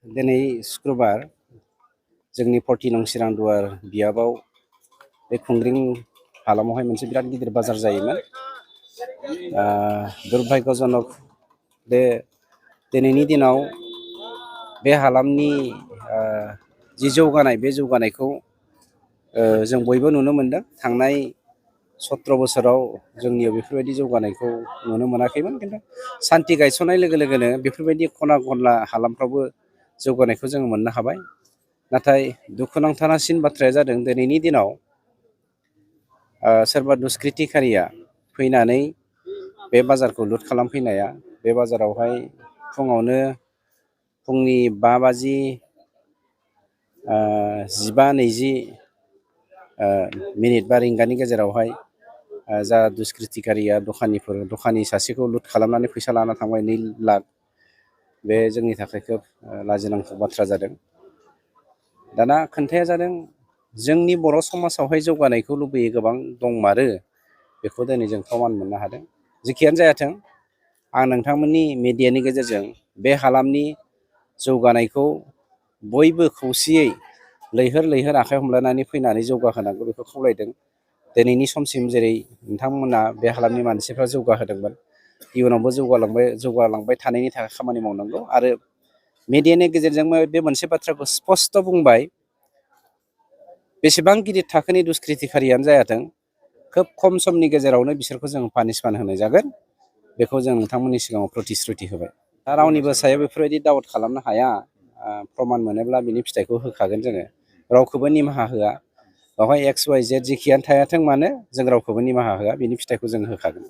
दिनै शुक्रबार जोंनि 40 नं सिरांदुवार बियाबाव बे खुंग्रिं हालामावहाय मोनसे बिराद गिदिर बाजार जायोमोन। दुर्भाग्यजनक बे दिनैनि दिनाव बे हालामनि जि जौगानाय बे जौगानायखौ जों बयबो नुनो मोनदों। थांनाय 17 बोसोराव जोंनियाव बेफोरबायदि जौगानायखौ नुनो मोनाखैमोन। खिन्थु सान्थि गायसननाय लोगो लोगोनो बेफोरबायदि खना खनला हालामफ्रावबो जौगानायखौ जों मोननो हाबाय। नाथाय दुखुनांथावसिन बाथ्राया जादों दिनैनि दिनाव सोरबा दुष्कृतिकारिया फैनानै बे बाजारखौ लुट खालामफैनाया, बे बाजारावहाय फुंनि 5 बाजि 15-20 मिनिट बा रिंगानि गेजेरावहाय जा दुष्कृतिकारिया दखानि सासेखौ लुट खालामनानै फैसा लाना थांबाय 2 लाख। बे जोंनि थाखाय खोब लाजिनांथाव बाथ्रा जादों। दाना खोन्थाया जादों जोंनि बर' समाजावहाय जौगानायखौ लुबैयो गोबां दंमारो, बेखौ दिनै जों प्रमान मोननो हादों। जेखियानो जायाथों, आं नोंथांमोननि मिडियानि गेजेरजों बे हालामनि जौगानायखौ बयबो खौसेयै लैहोर लैहोर आखाइ हमलायनानै फैनानै जौगाहोनांगौ बेखौ खावलायदों। दिनैनि समसिम जेरै नोंथांमोना बे हालामनि मानसिफ्रा जौगाहोदोंमोन, इयुनावबो जौगालांबाय थानायनि थाखाय खामानि मावनांगौ। आरो मिडियानि गेजेरजों बे मोनसे बाथ्राखौ स्पष्ट बुंबाय, बेसेबां गिदिर थाखोनि दुष्कृतिकारियानो जायाथों, खोब खम समनि गेजेरावनो बिसोरखौ जों पानिशमेन्ट होनाय जागोन। बेखौ जों नोंथांमोननि सिगाङाव प्रतिश्रुति होबाय। दा रावनिबो सायाव बेफोरबायदि दाउट खालामनो हाया। प्रमान मोनोब्ला बिनि फिथाइखौ होखागोन जोङो। रावखौबो निमाहा होआ। बेवहाय XYZ जेखियानो थायाथों मानो जों रावखौबो निमाहा होआ, बिनि फिथाइखौ जों होखागोन।